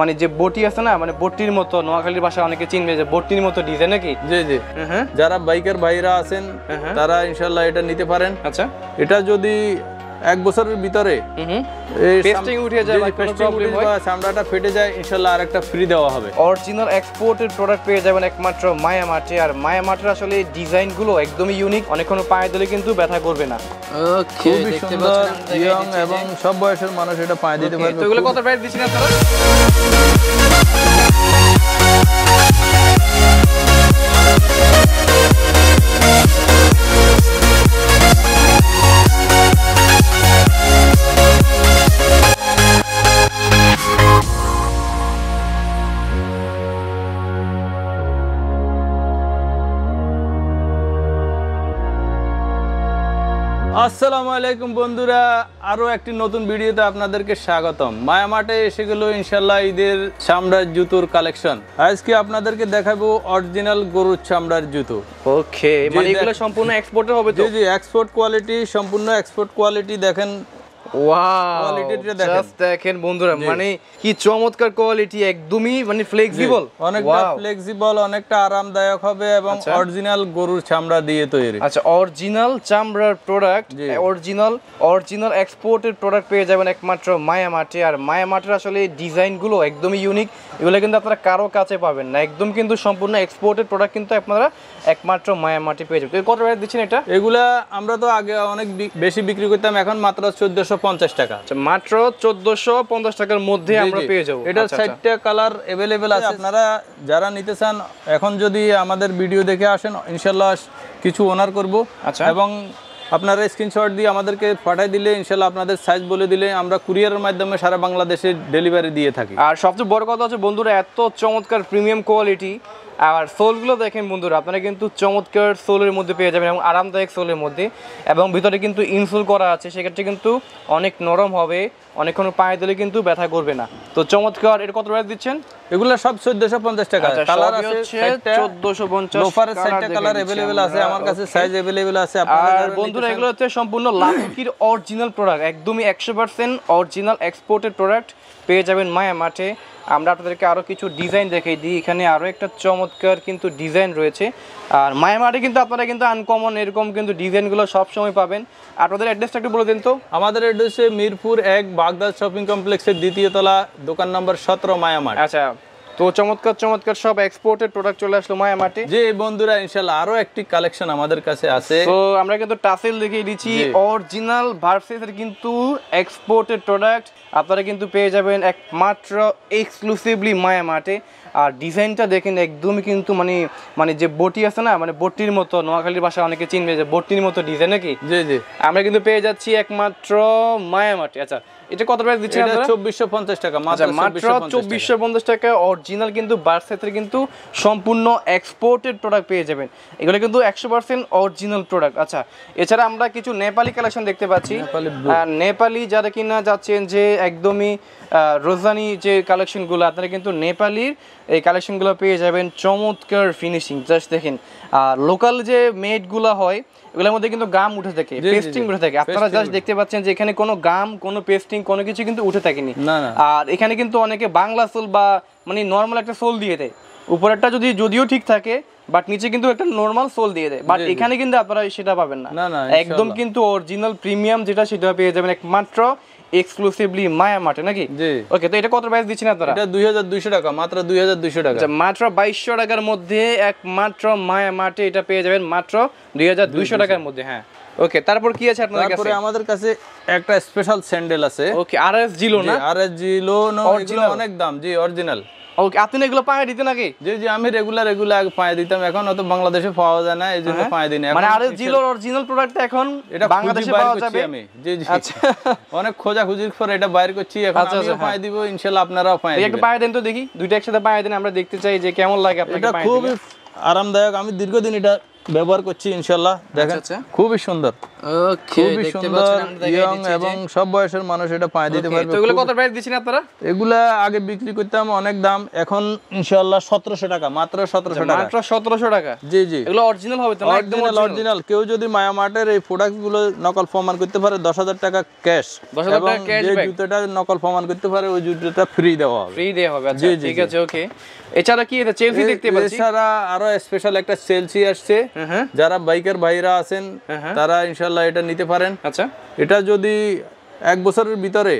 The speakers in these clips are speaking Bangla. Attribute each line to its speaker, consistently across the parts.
Speaker 1: মানে যে বটি আছে না, মানে বটির মতো, নোয়াখালীর ভাষায় অনেকে চিনবে যে বটির মতো ডিজাইন নাকি?
Speaker 2: জি জি। যারা বাইকার ভাইরা আছেন তারা ইনশাআল্লাহ এটা নিতে পারেন।
Speaker 1: আচ্ছা,
Speaker 2: এটা যদি 1 বছরের ভিতরে
Speaker 1: পেস্টিং উঠে যায় বা কোনো প্রবলেম হয়,
Speaker 2: চামড়াটা ফেটে যায়, ইনশাআল্লাহ আরেকটা ফ্রি দেওয়া হবে।
Speaker 1: অরিজিনাল এক্সপোর্টেড প্রোডাক্ট পেয়ে যাবেন একমাত্র মায়া মার্টে। আর মায়া মার্টের আসলে ডিজাইনগুলো একদমই ইউনিক, অনেকক্ষণ পায়ে দিলে কিন্তু ব্যথা করবে না।
Speaker 2: ওকে, খুবই সুন্দর, ইয়ং এবং সব বয়সের মানুষ এটা পায়ে দিতে পারবে।
Speaker 1: তো এগুলো কত প্রাইস দিচ্ছেন আপনারা?
Speaker 2: আসসালামু আলাইকুম বন্ধুরা, আরো একটি নতুন ভিডিওতে আপনাদেরকে স্বাগতম। মায়া মার্টে এসে গেল ইনশাআল্লাহ ঈদের চামড়ার জুতোর কালেকশন। আজকে আপনাদেরকে দেখাবো অরিজিনাল গরুর চামড়ার জুতো।
Speaker 1: ওকে, মানে এগুলো সম্পূর্ণ এক্সপোর্টের হবে তো?
Speaker 2: জি জি, এক্সপোর্ট কোয়ালিটি, সম্পূর্ণ এক্সপোর্ট কোয়ালিটি। দেখেন
Speaker 1: ওয়াও, জাস্ট দেখেন বন্ধুরা, মানে কি চমৎকার কোয়ালিটি, একদমই মানে ফ্লেক্সিবল,
Speaker 2: অনেকটা ফ্লেক্সিবল, অনেকটা আরামদায়ক হবে এবং অরিজিনাল গরুর চামড়া দিয়ে তৈরি।
Speaker 1: আচ্ছা, অরিজিনাল চামড়ার প্রোডাক্ট, অরিজিনাল এক্সপোর্টেড প্রোডাক্ট পেয়ে যাবেন একমাত্র মায়া মার্টে। আর মায়া মার্টের আসলে ডিজাইনগুলো একদমই ইউনিক, এগুলো কিন্তু আপনারা কারো কাছে পাবেন না, একদম কিন্তু সম্পূর্ণ এক্সপোর্টেড প্রোডাক্ট কিন্তু আপনারা একমাত্র মায়া মার্টে পেয়ে যাবেন। কত টাকা দিচ্ছেন এটা?
Speaker 2: এগুলা আমরা তো আগে অনেক বেশি বিক্রি করতাম, এখন মাত্র 1450 টাকা।
Speaker 1: মাত্র 1450 টাকার মধ্যে আমরা পেয়ে যাবো।
Speaker 2: এটা 60টা কালার अवेलेबल আছে। আপনারা যারা নিতে চান এখন যদি আমাদের ভিডিও দেখে আসেন, ইনশাআল্লাহ কিছু অনার করব।
Speaker 1: আচ্ছা,
Speaker 2: এবং আপনারা স্ক্রিনশট দিয়ে আমাদেরকে পাঠিয়ে দিলে ইনশাআল্লাহ আপনাদের সাইজ বলে দিলে আমরা কুরিয়ারের মাধ্যমে সারা বাংলাদেশে ডেলিভারি দিয়ে থাকি।
Speaker 1: আর সবচেয়ে বড় কথা হচ্ছে বন্ধুরা, এত চমৎকার প্রিমিয়াম কোয়ালিটি। আর সোলগুলো দেখেন বন্ধুরা, আপনারা কিন্তু চমৎকার সোলের মধ্যে পেয়ে যাবেন এবং আরামদায়ক সোলের মধ্যে, এবং ভিতরে কিন্তু ইনসোল করা আছে, সেক্ষেত্রে কিন্তু অনেক নরম হবে, অনেকক্ষণ পায়ে দিলে কিন্তু ব্যথা করবে না। তো চমৎকার। এটা কত প্রাইস দিচ্ছেন?
Speaker 2: এগুলো সব 1450 টাকা। কালার আছে
Speaker 1: 1450।
Speaker 2: লোফারের 60টা কালার अवेलेबल আছে, আমার কাছে সাইজ अवेलेबल আছে।
Speaker 1: আর বন্ধুরা, এগুলো হচ্ছে সম্পূর্ণ লাকির অরিজিনাল প্রোডাক্ট, একদমই 100% অরিজিনাল এক্সপোর্টেড প্রোডাক্ট পেয়ে যাবেন মায়া মার্টে। আমরা আপনাদেরকে আরো কিছু ডিজাইন দেখাই দিই। এখানে আরো একটা চমৎকার কিন্তু ডিজাইন রয়েছে। আর মায়া মার্টে কিন্তু আপনারা কিন্তু আনকমন এরকম কিন্তু ডিজাইনগুলো সব সময় পাবেন। আপনাদের অ্যাড্রেসটা একটু বলে দিন তো।
Speaker 2: আমাদের অ্যাড্রেসে মিরপুর 1 বাগদাদ শপিং কমপ্লেক্সের 2য় তলা, দোকান নম্বর 17, মায়া মার্ট।
Speaker 1: আচ্ছা, তো চমৎকার চমৎকার সব এক্সপোর্টেড প্রোডাক্ট চলে আসলো মায়া মার্টে।
Speaker 2: যে বন্ধুরা ইনশাআল্লাহ আরো একটি কালেকশন আমাদের কাছে আছে।
Speaker 1: তো আমরা কিন্তু টাসেল দেখিয়ে দিচ্ছি, অরিজিনাল ভার্সেসের কিন্তু এক্সপোর্টেড প্রোডাক্ট আপনারা কিন্তু পেয়ে যাবেন একমাত্র এক্সক্লুসিভলি মায়া মার্টে। আর ডিজাইনটা দেখেন একদমই কিন্তু মানে যে বটি আছে না, মানে বটির মতো, নোয়াখালীর ভাষায় অনেকে চিনবে যে বটির মতো ডিজাইন নাকি?
Speaker 2: জি জি,
Speaker 1: আমরা কিন্তু পেয়ে যাচ্ছি একমাত্র মায়া মার্টে। আচ্ছা, এটা কত প্রাইস দিচ্ছেন আপনারা?
Speaker 2: 2450 টাকা।
Speaker 1: মাত্র 2450 টাকা। অরিজিনাল কিন্তু বার্সেটের কিন্তু সম্পূর্ণ এক্সপোর্টেড প্রোডাক্ট পেয়ে যাবেন। এগুলো কিন্তু 100% অরিজিনাল প্রোডাক্ট। আচ্ছা, এছাড়া আমরা কিছু নেপালি কালেকশন দেখতে পাচ্ছি। নেপালি যারা কিনা যাচ্ছেন যে একদমই রোজানি যে কালেকশনগুলো, আপনারা কিন্তু নেপালির এই কালেকশনগুলো পেয়ে যাবেন। চমৎকার ফিনিশিং, জাস্ট দেখেন। আর লোকাল যে মেডগুলো হয় এগুলোর মধ্যে কিন্তু গাম উঠে থাকে, পেস্টিং উঠে থাকে। আপনারা জাস্ট দেখতে পাচ্ছেন যে এখানে কোনো গাম, কোনো পেস্টিং, কোনো কিছু কিন্তু উঠে থাকেনি। আর এখানে কিন্তু অনেকে বাংলা সোল বা মানে নর্মাল একটা সোল দিয়ে দেয়, উপরেরটা যদিও ঠিক থাকে, বাট নিচে কিন্তু একটা নরমাল সোল দিয়ে দেয়। বাট এখানে কিন্তু আপনারা সেটা পাবেন না, একদম কিন্তু অরিজিনাল প্রিমিয়াম যেটা সেটা পেয়ে যাবেন একমাত্র এক্সক্লুসিভলি মায়া মার্টে নাকি? জি। ওকে, তো এটা কত প্রাইস দিচ্ছেন আপনারা?
Speaker 2: এটা 2200 টাকা, মাত্র 2200 টাকা।
Speaker 1: আচ্ছা, মাত্র 2200 টাকার মধ্যে একমাত্র মায়া মার্টে এটা পেয়ে যাবেন মাত্র 2200 টাকার মধ্যে। হ্যাঁ, ওকে। তারপর কি আছে আপনাদের কাছে?
Speaker 2: তারপরে আমাদের কাছে একটা স্পেশাল স্যান্ডেল আছে।
Speaker 1: ওকে, আরএস জিলো না?
Speaker 2: আরএস জিলো না, অরিজিনাল, অনেক দাম। জি, অরিজিনাল।
Speaker 1: ওকে, আপনি এগুলো পায়ে দিতে নাকি?
Speaker 2: জি জি, আমি রেগুলার পায়ে দিতাম, এখন অত বাংলাদেশে পাওয়া যায় না, এইজন্য পায়ে দিই না।
Speaker 1: মানে আরএস জিলোর অরিজিনাল প্রোডাক্ট এখন এটা বাংলাদেশে পাওয়া যাবে
Speaker 2: আমি। জি জি, আচ্ছা, অনেক খোঁজাখুঁজির পর এটা বাইর করছি, এখন আমিও পায়ে দিব, ইনশাআল্লাহ আপনারাও পায়ে দিবেন।
Speaker 1: একটু পায়ে দেন তো দেখি, দুইটা একসাথে পায়ে দেন, আমরা দেখতে চাই যে কেমন লাগে আপনাকে।
Speaker 2: এটা খুব আরামদায়ক, আমি দীর্ঘদিন এটা ব্যবহার করছি ইনশাআল্লাহ। দেখেন খুবই সুন্দর,
Speaker 1: ওকে
Speaker 2: খুবই সুন্দর, ইয়ং এবং সব বয়সের মানুষ এটা পায়ে দিতে পারবে।
Speaker 1: তো এগুলো কত প্রাইস দিচ্ছেন আপনারা?
Speaker 2: এগুলা আগে বিক্রি করতাম অনেক দাম, এখন ইনশাআল্লাহ 1700 টাকা, মাত্র 1700 টাকা।
Speaker 1: মাত্র 1700 টাকা?
Speaker 2: জি জি,
Speaker 1: এগুলো অরিজিনাল হবে তো? একদম
Speaker 2: অরিজিনাল। কেউ যদি মায়া মার্টের এই প্রোডাক্ট গুলো নকল প্রমাণ করতে পারে 10,000 টাকা ক্যাশ, এবং যে জুতোটা নকল প্রমাণ করতে পারে ওই জুতোটা ফ্রি দেওয়া হবে।
Speaker 1: ফ্রি দেওয়া হবে, আচ্ছা ঠিক আছে ওকে। এছাড়া কি এটা চেলসি দেখতে পাচ্ছি?
Speaker 2: এছাড়া আরো স্পেশাল একটা চেলসি আসছে, যারা বাইকার ভাইরা আছেন তারা ইনশাআল্লাহ এটা নিতে পারেন।
Speaker 1: আচ্ছা,
Speaker 2: এটা যদি 1 বছরের ভিতরে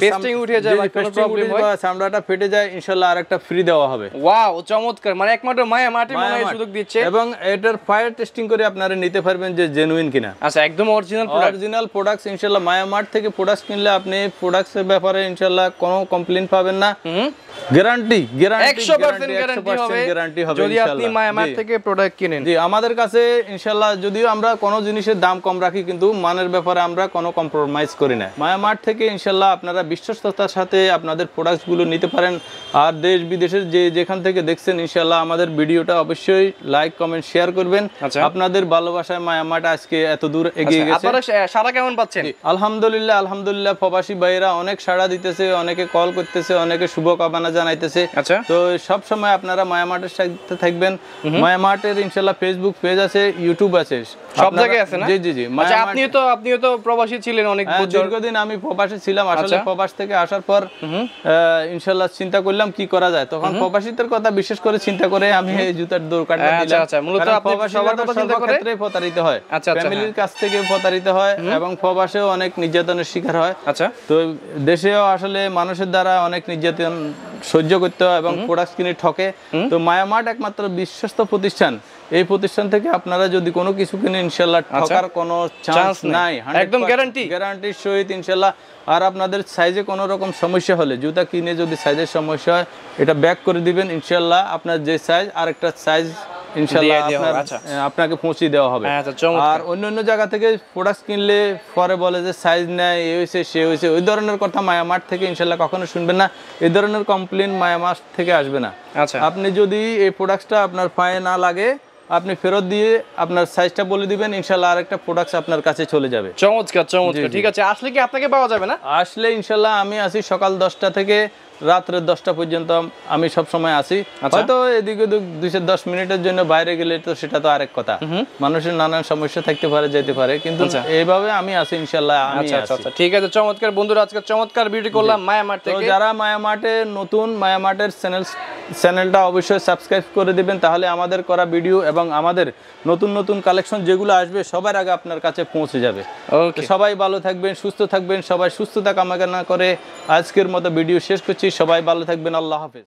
Speaker 1: পেস্টিং উঠে যায় বা কোনো প্রবলেম হয়,
Speaker 2: চামড়াটা ফেটে যায়, ইনশাআল্লাহ আরেকটা ফ্রি দেওয়া হবে।
Speaker 1: ওয়াও, চমৎকার। মানে একমাত্র মায়া মার্টে মনে হয় সুযোগ দিচ্ছে,
Speaker 2: এবং এটার ফায়ার টেস্টিং করে আপনারা নিতে পারবেন যে জেনুইন কিনা।
Speaker 1: আচ্ছা, একদম অরিজিনাল
Speaker 2: প্রোডাক্টস ইনশাআল্লাহ মায়া মার্ট থেকে প্রোডাক্টস কিনলে আপনি প্রোডাক্টসের ব্যাপারে ইনশাআল্লাহ কোনো কমপ্লেইন পাবেন না। গ্যারান্টি
Speaker 1: 100% গ্যারান্টি হবে যদি আপনি মায়া মার্ট থেকে প্রোডাক্ট কিনেন।
Speaker 2: জি, আমাদের কাছে ইনশাআল্লাহ যদিও আমরা কোনো জিনিসের দাম কম রাখি, কিন্তু মানের ব্যাপারে আমরা কোনো কম্প্রোমাইজ করি না। মায়া মার্ট থেকে ইনশাআল্লাহ আপনারা বিশ্বস্ততার সাথে আপনাদের প্রোডাক্টস গুলো নিতে পারেন। আর দেশ বিদেশের যেখান থেকে দেখছেন ইনশাআল্লাহ আমাদের ভিডিওটা অবশ্যই লাইক কমেন্ট শেয়ার করবেন। আপনাদের ভালোবাসায় মায়া মার্ট আজকে এত দূর এগিয়ে গেছে।
Speaker 1: আপনারা সাড়া কেমন পাচ্ছেন?
Speaker 2: আলহামদুলিল্লাহ প্রবাসী ভাইরা অনেক সাড়া দিতেছে, অনেকে কল করতেছে, অনেকে শুভকামনা জানাইতেছে।
Speaker 1: আচ্ছা,
Speaker 2: তো সব সময় আপনারা মায়া মার্টের সাথে থাকবেন। মায়া মার্টের ইনশাআল্লাহ ফেসবুক পেজ আছে, ইউটিউব আছে,
Speaker 1: সব জায়গায় আছে না?
Speaker 2: জি জি জি।
Speaker 1: আচ্ছা, আপনিও তো প্রবাসী ছিলেন অনেক বছর।
Speaker 2: দীর্ঘদিন আমি প্রবাসী ছিলাম। আসলে প্রবাস থেকে আসার পর ইনশাআল্লাহ চিন্তা করলাম কি করা যায়, তখন প্রবাসীদের কথা বিশেষ করে চিন্তা করে আমি এই জুতার দোকানটা দিলাম।
Speaker 1: আচ্ছা, মূলত আপনি সবার কথা চিন্তা করে
Speaker 2: প্রতারিত হয়, ফ্যামিলির কাছ থেকে প্রতারিত হয়, এবং প্রবাসেও অনেক নির্যাতনের শিকার হয়।
Speaker 1: আচ্ছা,
Speaker 2: তো দেশেও আসলে মানুষের দ্বারা অনেক নির্যাতন সহ্য করতে হয় এবং প্রোডাক্ট কিনে ঠকে। তো মায়া মার্ট একমাত্র বিশ্বস্ত প্রতিষ্ঠান। এই প্রতিষ্ঠান থেকে আপনারা যদি কোনো কিছু কিনে ইনশাআল্লাহ ঠকার কোনো চান্স নাই,
Speaker 1: একদম
Speaker 2: গ্যারান্টির সহিত ইনশাআল্লাহ। আর আপনাদের সাইজে কোনো রকম সমস্যা হলে, জুতা কিনে যদি সাইজের সমস্যা হয়, এটা ব্যাক করে দিবেন ইনশাআল্লাহ। আপনার যে সাইজ আরেকটা সাইজ ইনশাআল্লাহ আপনাকে পৌঁছে দেওয়া হবে। আর অন্য জায়গা থেকে প্রোডাক্ট কিনলে পরে বলে যে সাইজ নেয়, এই হয়েছে সে হয়েছে, ওই ধরনের কথা মায়া মার্ট থেকে ইনশাআল্লাহ কখনো শুনবেন না। এই ধরনের কমপ্লেন মায়া মার্ট থেকে আসবে না।
Speaker 1: আচ্ছা,
Speaker 2: আপনি যদি এই প্রোডাক্টটা আপনার পায়ে না লাগে, আপনি ফেরত দিয়ে আপনার সাইজটা বলে দিবেন, ইনশাআল্লাহ আরেকটা প্রোডাক্ট আপনার কাছে চলে যাবে।
Speaker 1: চমৎকার। ঠিক আছে, আসলে কি আপনাকে পাওয়া যাবে না?
Speaker 2: আসলে ইনশাআল্লাহ আমি আসি সকাল 10টা থেকে রাত্রে 10টা পর্যন্ত, আমি সব সময় আসি। হয়তো এদিকে 2-10 মিনিটের জন্য বাইরে গেলে তো সেটা তো আরেক কথা, মানুষের নানান সমস্যা থাকতে পারে, যেতে পারে, কিন্তু এইভাবে আমি আসি ইনশাআল্লাহ। আচ্ছা,
Speaker 1: ঠিক আছে, চমৎকার। বন্ধুরা, আজকে চমৎকার ভিডিও করলাম মায়া মার্ট থেকে।
Speaker 2: যারা মায়া মার্টে নতুন, মায়া মার্টের চ্যানেলটা অবশ্যই সাবস্ক্রাইব করে দিবেন, তাহলে আমাদের করা ভিডিও এবং আমাদের নতুন কালেকশন যেগুলো আসবে সবার আগে আপনার কাছে পৌঁছে যাবে। সবাই ভালো থাকবেন, সুস্থ থাকবেন, সবাই সুস্থতা কামনা করে আজকের মতো ভিডিও শেষ করছি। সবাই ভালো থাকবেন, আল্লাহ হাফেজ।